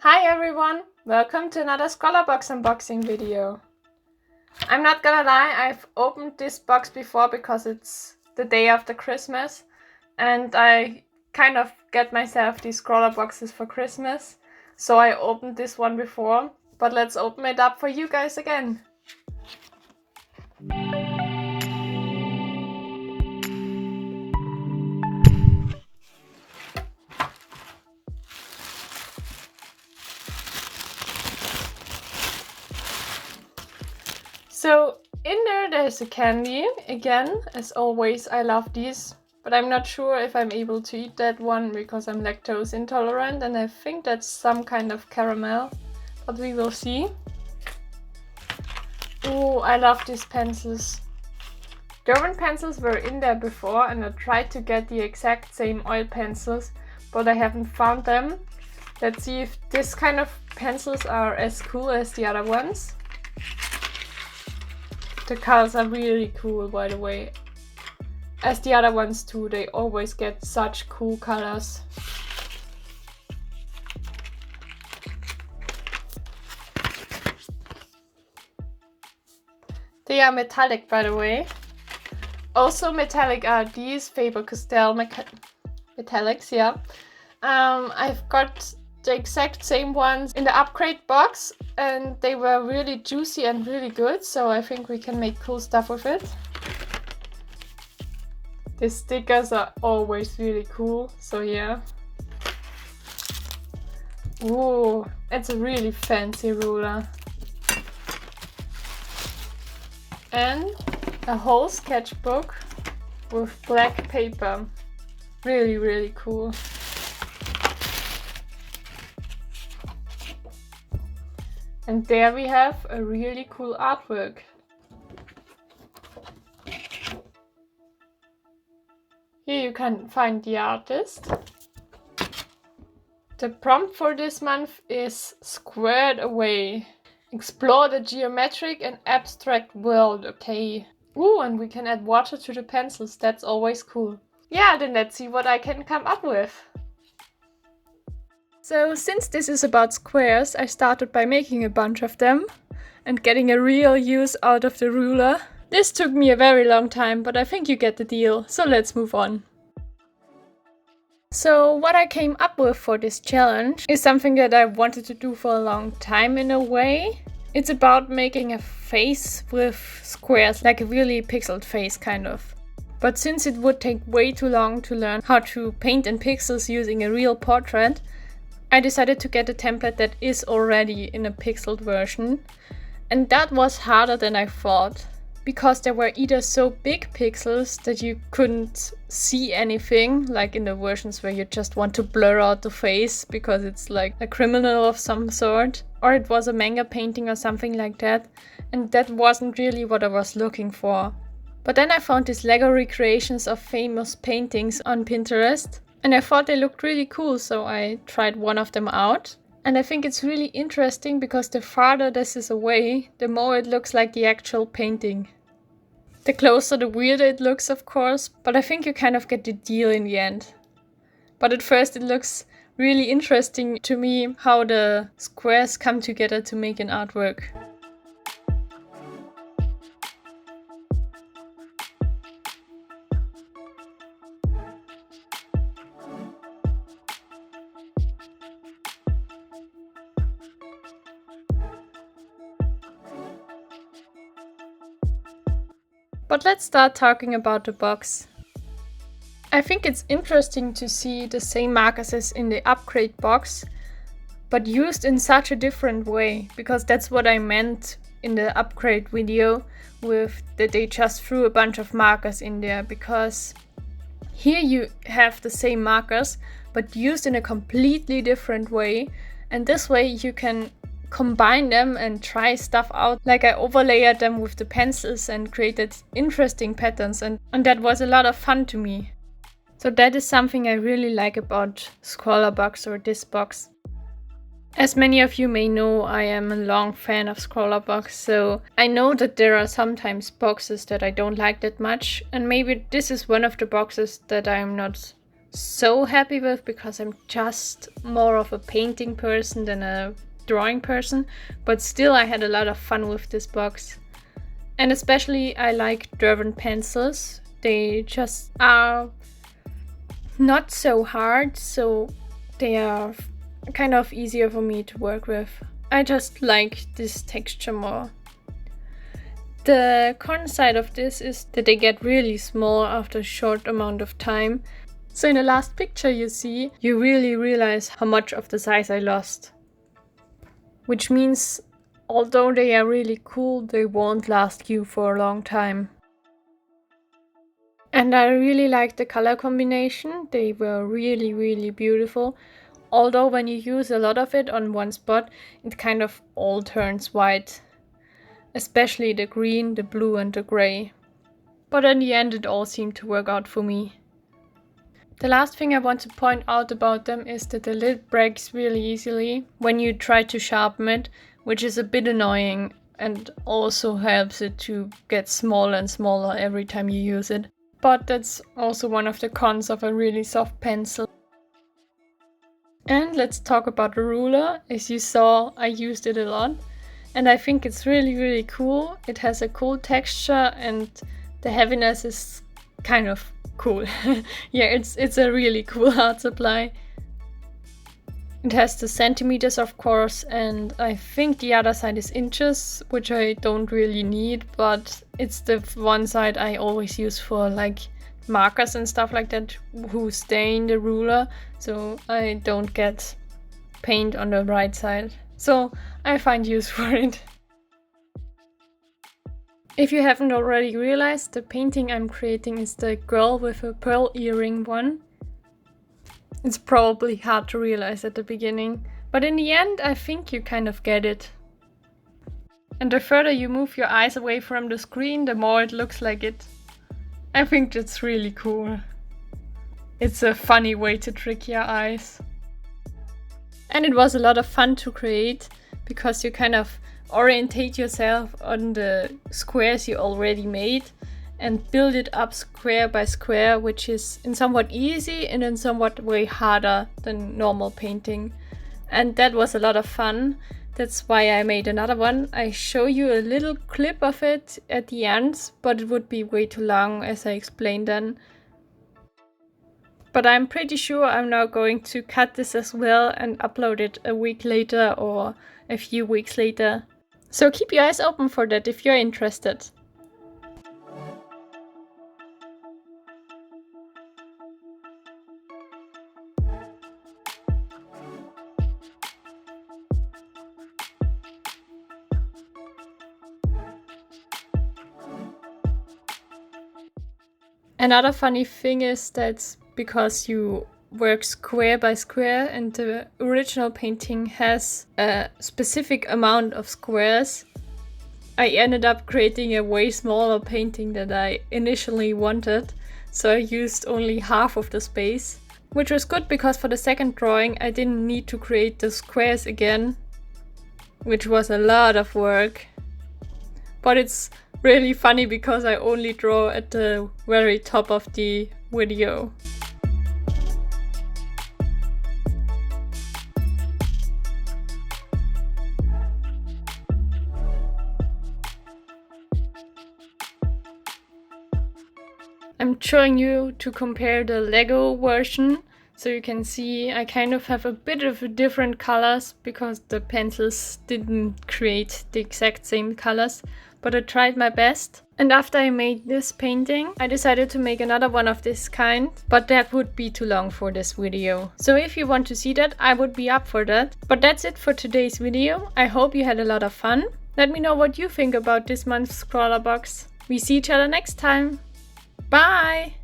Hi everyone! Welcome to another Scrawlrbox unboxing video. I'm not gonna lie, I've opened this box before because it's the day after Christmas and I kind of get myself these Scrawlrboxes for Christmas. So I opened this one before, but let's open it up for you guys again. So in there's a candy. Again, as always, I love these, but I'm not sure if I'm able to eat that one because I'm lactose intolerant and I think that's some kind of caramel, but we will see. Oh, I love these pencils. German pencils were in there before and I tried to get the exact same oil pencils, but I haven't found them. Let's see if this kind of pencils are as cool as the other ones. The colors are really cool, by the way. As the other ones too, they always get such cool colors. They are metallic, by the way. Also metallic are these Faber-Castell metallics, yeah. I've got the exact same ones in the upgrade box and they were really juicy and really good, so I think we can make cool stuff with it. The stickers are always really cool, so yeah. Ooh, it's a really fancy ruler. And a whole sketchbook with black paper. Really, really cool. And there we have a really cool artwork. Here you can find the artist. The prompt for this month is Squared Away. Explore the geometric and abstract world, okay. Ooh, and we can add water to the pencils, that's always cool. Yeah, then let's see what I can come up with. So since this is about squares, I started by making a bunch of them and getting a real use out of the ruler. This took me a very long time, but I think you get the deal, so let's move on. So what I came up with for this challenge is something that I wanted to do for a long time in a way. It's about making a face with squares, like a really pixeled face kind of. But since it would take way too long to learn how to paint in pixels using a real portrait, I decided to get a template that is already in a pixeled version. And that was harder than I thought, because there were either so big pixels that you couldn't see anything, like in the versions where you just want to blur out the face because it's like a criminal of some sort, or it was a manga painting or something like that, and that wasn't really what I was looking for. But then I found these Lego recreations of famous paintings on Pinterest, and I thought they looked really cool, so I tried one of them out. And I think it's really interesting because the farther this is away, the more it looks like the actual painting. The closer, the weirder it looks, of course, but I think you kind of get the deal in the end. But at first it looks really interesting to me how the squares come together to make an artwork. But let's start talking about the box. I think it's interesting to see the same markers as in the upgrade box, but used in such a different way, because that's what I meant in the upgrade video with that they just threw a bunch of markers in there, because here you have the same markers but used in a completely different way, and this way you can combine them and try stuff out. Like I overlayered them with the pencils and created interesting patterns, and that was a lot of fun to me. So that is something I really like about Scrawlrbox or this box. As many of you may know, I am a long fan of Scrawlrbox, so I know that there are sometimes boxes that I don't like that much, and maybe this is one of the boxes that I'm not so happy with, because I'm just more of a painting person than a drawing person, but still I had a lot of fun with this box. And especially I like Derwent pencils. They just are not so hard, so they are kind of easier for me to work with. I just like this texture more. The con side of this is that they get really small after a short amount of time. So in the last picture you see, you really realize how much of the size I lost. Which means, although they are really cool, they won't last you for a long time. And I really like the color combination. They were really beautiful. Although when you use a lot of it on one spot, it kind of all turns white. Especially the green, the blue and the grey. But in the end it all seemed to work out for me. The last thing I want to point out about them is that the lid breaks really easily when you try to sharpen it, which is a bit annoying and also helps it to get smaller and smaller every time you use it. But that's also one of the cons of a really soft pencil. And let's talk about the ruler. As you saw, I used it a lot. And I think it's really cool. It has a cool texture and the heaviness is kind of cool. Yeah, it's a really cool art supply. It has the centimeters, of course, and I think the other side is inches, which I don't really need, but it's the one side I always use for like markers and stuff like that who stain the ruler, so I don't get paint on the right side. So I find use for it. If you haven't already realized, the painting I'm creating is the girl with a pearl earring one. It's probably hard to realize at the beginning, but in the end I think you kind of get it. And the further you move your eyes away from the screen, the more it looks like it. I think that's really cool. It's a funny way to trick your eyes. And it was a lot of fun to create, because you kind of orientate yourself on the squares you already made and build it up square by square, which is in somewhat easy and in somewhat way harder than normal painting. And that was a lot of fun. That's why I made another one. I show you a little clip of it at the end, but it would be way too long as I explained then. But I'm pretty sure I'm now going to cut this as well and upload it a week later or a few weeks later. So keep your eyes open for that if you're interested. Another funny thing is that because you work square by square and the original painting has a specific amount of squares, I ended up creating a way smaller painting than I initially wanted, so I used only half of the space. Which was good because for the second drawing I didn't need to create the squares again, which was a lot of work. But it's really funny because I only draw at the very top of the video. I'm showing you to compare the Lego version, so you can see I kind of have a bit of different colors because the pencils didn't create the exact same colors, but I tried my best. And after I made this painting, I decided to make another one of this kind, but that would be too long for this video. So if you want to see that, I would be up for that. But that's it for today's video. I hope you had a lot of fun. Let me know what you think about this month's Scrawlrbox. We see each other next time. Bye!